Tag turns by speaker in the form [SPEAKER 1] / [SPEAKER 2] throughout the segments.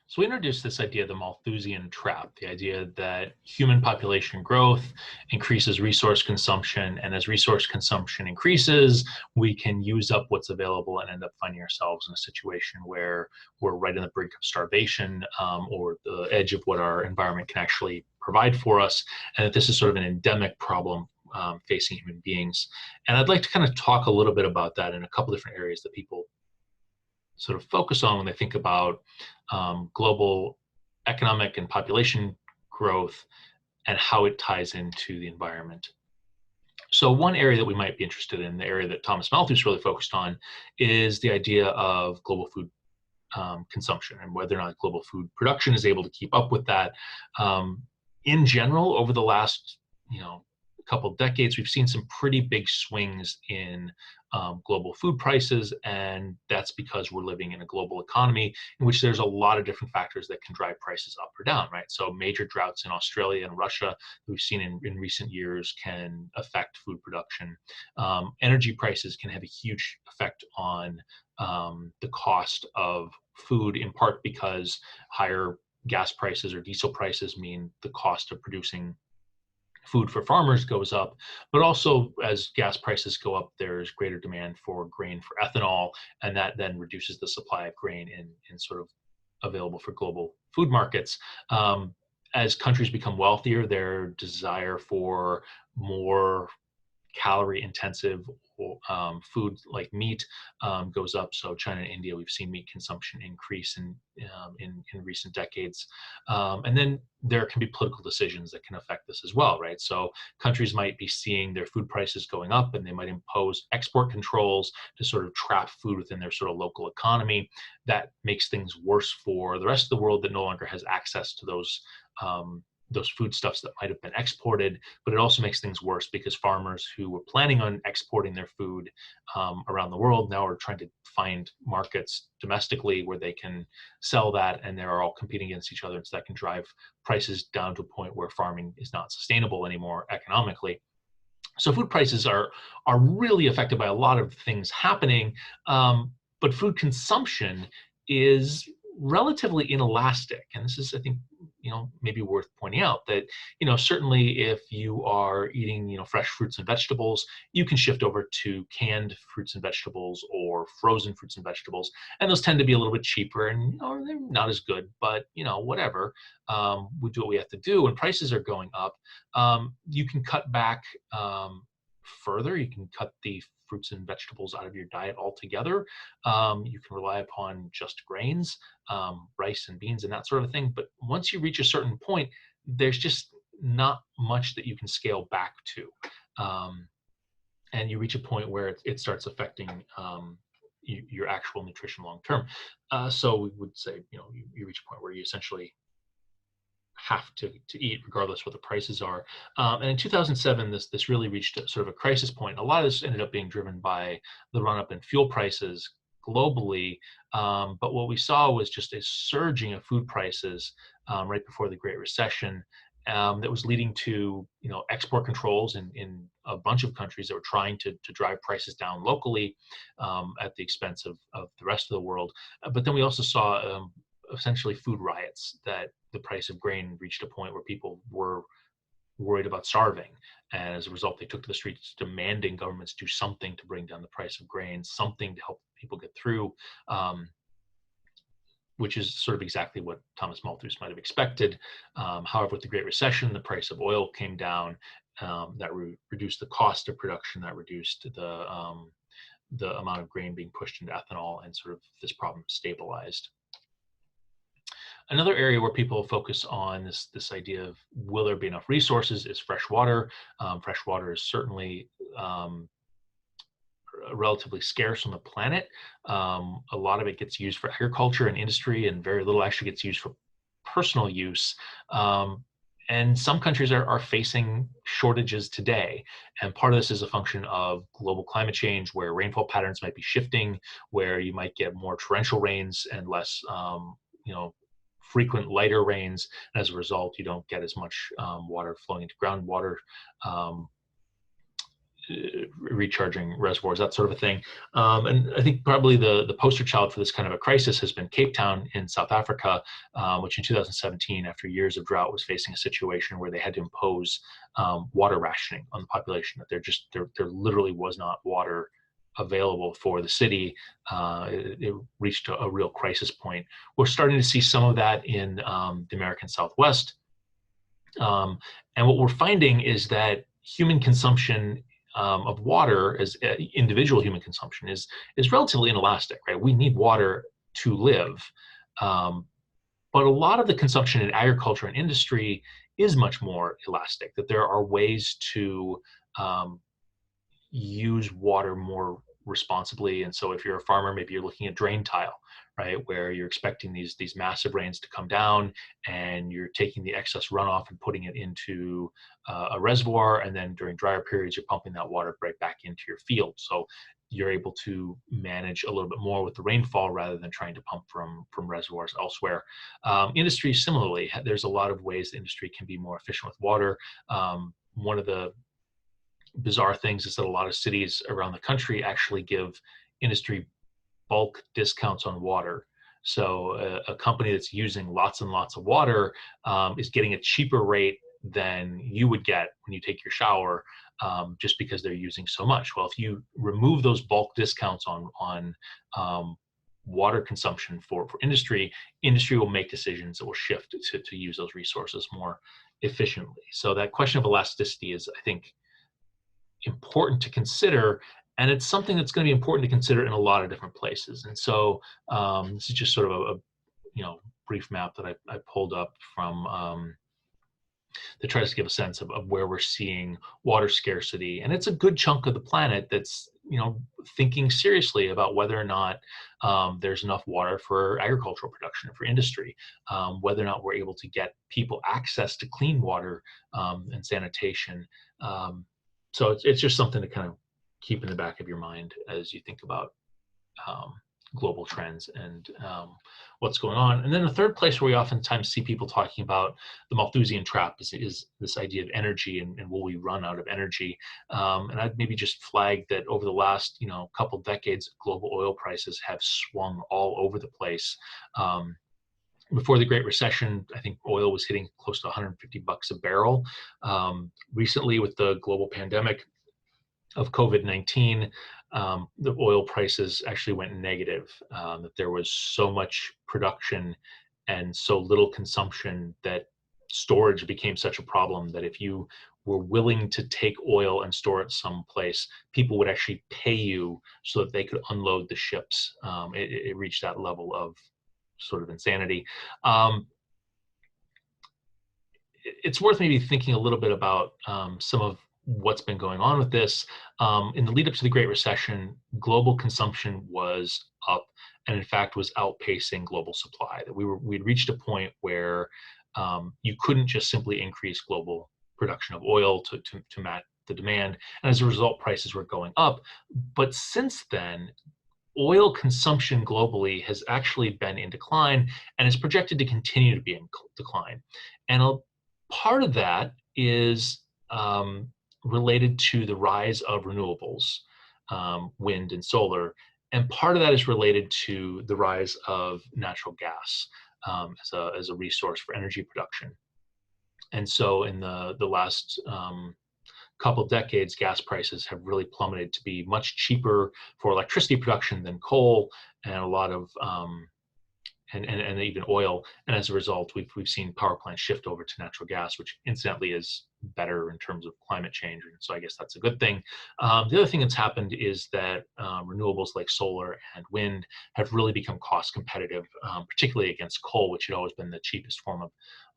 [SPEAKER 1] So we introduced this idea of the Malthusian trap, the idea that human population growth increases resource consumption, and as resource consumption increases, we can use up what's available and end up finding ourselves in a situation where we're right on the brink of starvation, or the edge of what our environment can actually provide for us, and that this is sort of an endemic problem facing human beings. And I'd like to kind of talk a little bit about that in a couple different areas that people sort of focus on when they think about global economic and population growth and how it ties into the environment. So one area that we might be interested in, the area that Thomas Malthus really focused on, is the idea of global food consumption and whether or not global food production is able to keep up with that. In general, over the last couple of decades, we've seen some pretty big swings in global food prices, and that's because we're living in a global economy in which there's a lot of different factors that can drive prices up or down, right? So major droughts in Australia and Russia that we've seen in recent years can affect food production. Energy prices can have a huge effect on the cost of food, in part because higher gas prices or diesel prices mean the cost of producing food for farmers goes up, but also as gas prices go up, there's greater demand for grain for ethanol, and that then reduces the supply of grain in sort of available for global food markets. As countries become wealthier, their desire for more calorie intensive food like meat goes up. So China and India, we've seen meat consumption increase in recent decades. And then there can be political decisions that can affect this as well, right? So countries might be seeing their food prices going up, and they might impose export controls to sort of trap food within their sort of local economy. That makes things worse for the rest of the world that no longer has access to those foodstuffs that might have been exported, but it also makes things worse because farmers who were planning on exporting their food around the world now are trying to find markets domestically where they can sell that, and they're all competing against each other. So that can drive prices down to a point where farming is not sustainable anymore economically. So food prices are really affected by a lot of things happening, but food consumption is relatively inelastic. And this is, I think, maybe worth pointing out that, certainly if you are eating, fresh fruits and vegetables, you can shift over to canned fruits and vegetables or frozen fruits and vegetables. And those tend to be a little bit cheaper and, they're not as good, but, whatever. We do what we have to do. When prices are going up, you can cut back further. You can cut the fruits and vegetables out of your diet altogether. You can rely upon just grains, rice and beans and that sort of thing. But once you reach a certain point, there's just not much that you can scale back to. And you reach a point where it starts affecting your actual nutrition long term. So we would say, you reach a point where you essentially have to eat regardless what the prices are. And in 2007, this really reached sort of a crisis point. A lot of this ended up being driven by the run-up in fuel prices globally. But what we saw was just a surging of food prices right before the Great Recession that was leading to export controls in a bunch of countries that were trying to drive prices down locally at the expense of the rest of the world. But then we also saw essentially food riots, that the price of grain reached a point where people were worried about starving. And as a result, they took to the streets demanding governments do something to bring down the price of grain, something to help people get through, which is sort of exactly what Thomas Malthus might have expected. However, with the Great Recession, the price of oil came down. That reduced the cost of production, that reduced the amount of grain being pushed into ethanol, and sort of this problem stabilized. Another area where people focus on this idea of will there be enough resources is fresh water. Fresh water is certainly relatively scarce on the planet. A lot of it gets used for agriculture and industry, and very little actually gets used for personal use. And some countries are facing shortages today. And part of this is a function of global climate change, where rainfall patterns might be shifting, where you might get more torrential rains and less, frequent lighter rains. And as a result, you don't get as much water flowing into groundwater recharging reservoirs, that sort of a thing. And I think probably the poster child for this kind of a crisis has been Cape Town in South Africa, which in 2017, after years of drought, was facing a situation where they had to impose water rationing on the population. That there literally was not water available for the city. It reached a real crisis point. We're starting to see some of that in the American Southwest. And what we're finding is that human consumption of water, as individual human consumption, is relatively inelastic, right? We need water to live. But a lot of the consumption in agriculture and industry is much more elastic, that there are ways to use water more responsibly. And so if you're a farmer, maybe you're looking at drain tile, right, where you're expecting these massive rains to come down, and you're taking the excess runoff and putting it into a reservoir, and then during drier periods, you're pumping that water right back into your field. So you're able to manage a little bit more with the rainfall rather than trying to pump from reservoirs elsewhere. Industry, similarly, there's a lot of ways the industry can be more efficient with water. One of the bizarre things is that a lot of cities around the country actually give industry bulk discounts on water. So a company that's using lots and lots of water is getting a cheaper rate than you would get when you take your shower, just because they're using so much. Well, if you remove those bulk discounts on water consumption for industry will make decisions that will shift to use those resources more efficiently. So that question of elasticity is, I think, important to consider, and it's something that's going to be important to consider in a lot of different places. And so this is just sort of a brief map that I pulled up from that tries to give a sense of where we're seeing water scarcity. And it's a good chunk of the planet that's thinking seriously about whether or not there's enough water for agricultural production, for industry, whether or not we're able to get people access to clean water and sanitation. So it's just something to kind of keep in the back of your mind as you think about global trends and what's going on. And then the third place where we oftentimes see people talking about the Malthusian trap is this idea of energy, and will we run out of energy? And I'd maybe just flag that over the last couple decades, global oil prices have swung all over the place. Before the Great Recession, I think oil was hitting close to $150 a barrel. Recently, with the global pandemic of COVID-19, the oil prices actually went negative. That there was so much production and so little consumption that storage became such a problem that if you were willing to take oil and store it someplace, people would actually pay you so that they could unload the ships. It reached that level of sort of insanity. It's worth maybe thinking a little bit about some of what's been going on with this. In the lead up to the Great Recession, global consumption was up, and in fact was outpacing global supply. That we'd reached a point where you couldn't just simply increase global production of oil to match the demand, and as a result, prices were going up. But since then, oil consumption globally has actually been in decline and is projected to continue to be in decline. And a part of that is related to the rise of renewables, wind and solar. And part of that is related to the rise of natural gas as a resource for energy production. And so in the last couple of decades, gas prices have really plummeted to be much cheaper for electricity production than coal, and a lot of and even oil. And as a result, we've seen power plants shift over to natural gas, which incidentally is better in terms of climate change. And so I guess that's a good thing. The other thing that's happened is that renewables like solar and wind have really become cost competitive, particularly against coal, which had always been the cheapest form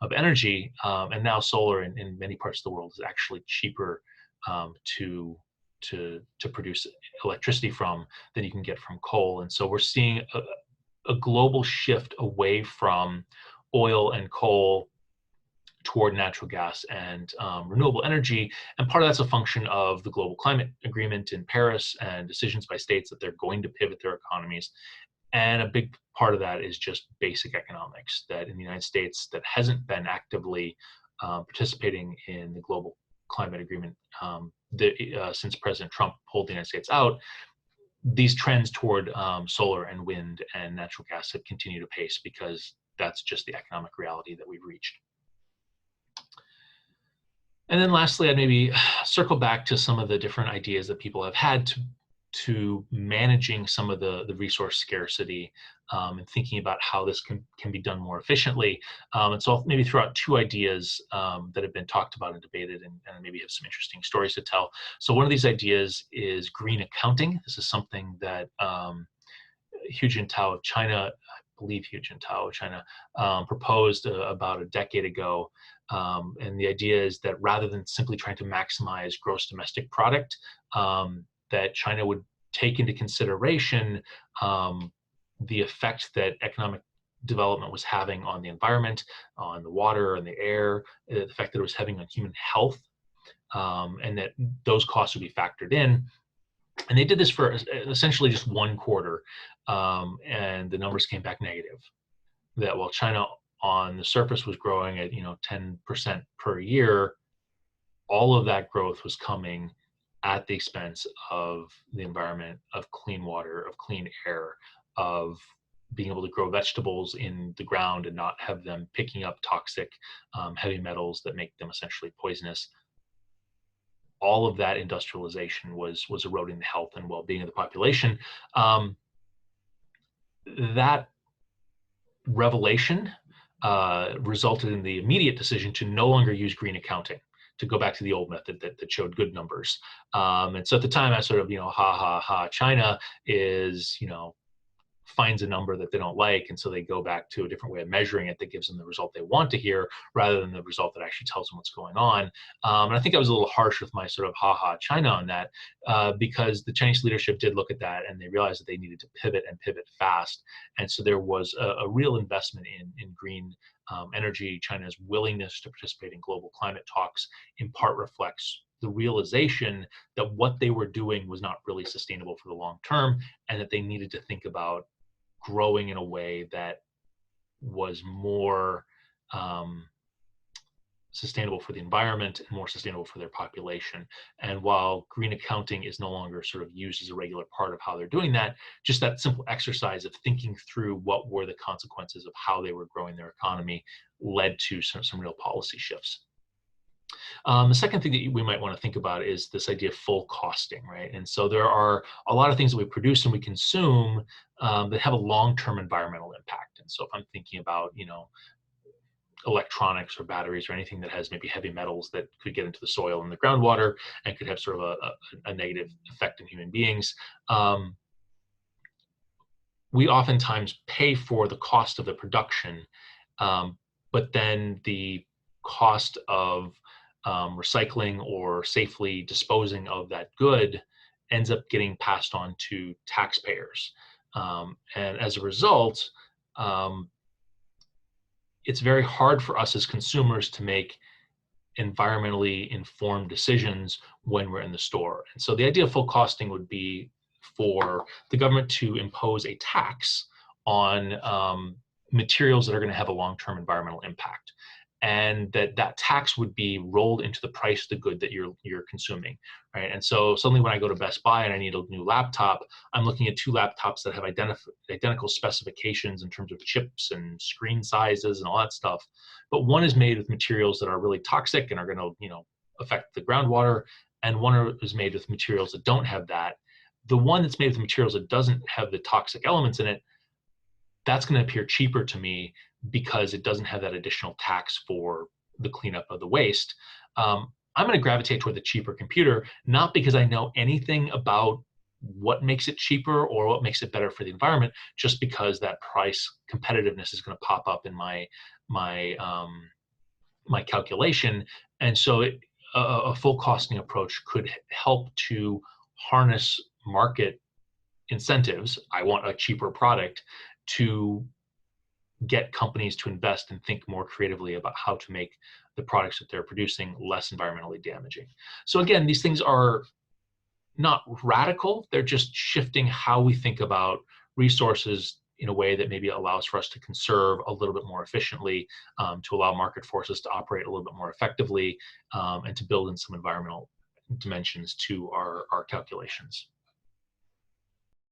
[SPEAKER 1] of energy. And now solar in many parts of the world is actually cheaper to produce electricity from than you can get from coal. And so we're seeing a global shift away from oil and coal toward natural gas and renewable energy. And part of that's a function of the global climate agreement in Paris and decisions by states that they're going to pivot their economies. And a big part of that is just basic economics, that in the United States that hasn't been actively participating in the global climate agreement since President Trump pulled the United States out, these trends toward solar and wind and natural gas have continued to pace because that's just the economic reality that we've reached. And then lastly, I'd maybe circle back to some of the different ideas that people have had to managing some of the resource scarcity and thinking about how this can be done more efficiently. And so I'll maybe throw out two ideas that have been talked about and debated and maybe have some interesting stories to tell. So one of these ideas is green accounting. This is something that Hu Jintao of China, I believe Hu Jintao of China, proposed about a decade ago. And the idea is that rather than simply trying to maximize gross domestic product, that China would take into consideration the effect that economic development was having on the environment, on the water and the air, the effect that it was having on human health, and that those costs would be factored in. And they did this for essentially just one quarter, and the numbers came back negative. That while China on the surface was growing at 10% per year, all of that growth was coming at the expense of the environment, of clean water, of clean air, of being able to grow vegetables in the ground and not have them picking up toxic heavy metals that make them essentially poisonous. All of that industrialization was eroding the health and well-being of the population. That revelation resulted in the immediate decision to no longer use green accounting, to go back to the old method that showed good numbers. And so at the time, I sort of, China is, finds a number that they don't like, and so they go back to a different way of measuring it that gives them the result they want to hear, rather than the result that actually tells them what's going on. And I think I was a little harsh with my sort of China on that, because the Chinese leadership did look at that and they realized that they needed to pivot and pivot fast. And so there was a real investment in green energy. China's willingness to participate in global climate talks in part reflects the realization that what they were doing was not really sustainable for the long term, and that they needed to think about growing in a way that was more sustainable for the environment and more sustainable for their population. And while green accounting is no longer sort of used as a regular part of how they're doing that, just that simple exercise of thinking through what were the consequences of how they were growing their economy led to some real policy shifts. The second thing that we might want to think about is this idea of full costing, right? And so there are a lot of things that we produce and we consume that have a long-term environmental impact. And so if I'm thinking about, electronics or batteries or anything that has maybe heavy metals that could get into the soil and the groundwater and could have sort of a negative effect on human beings, we oftentimes pay for the cost of the production, but then the cost of recycling or safely disposing of that good ends up getting passed on to taxpayers. And as a result, it's very hard for us as consumers to make environmentally informed decisions when we're in the store. And so the idea of full costing would be for the government to impose a tax on materials that are going to have a long-term environmental impact, and that tax would be rolled into the price of the good that you're consuming, right? And so suddenly when I go to Best Buy and I need a new laptop, I'm looking at two laptops that have identical specifications in terms of chips and screen sizes and all that stuff, but one is made with materials that are really toxic and are going to affect the groundwater, and one is made with materials that don't have that. The one that's made with materials that doesn't have the toxic elements in it, that's going to appear cheaper to me because it doesn't have that additional tax for the cleanup of the waste. I'm going to gravitate toward the cheaper computer, not because I know anything about what makes it cheaper or what makes it better for the environment, just because that price competitiveness is going to pop up in my calculation. And so a full costing approach could help to harness market incentives. I want a cheaper product, to get companies to invest and think more creatively about how to make the products that they're producing less environmentally damaging. So again, these things are not radical, they're just shifting how we think about resources in a way that maybe allows for us to conserve a little bit more efficiently, to allow market forces to operate a little bit more effectively, and to build in some environmental dimensions to our calculations.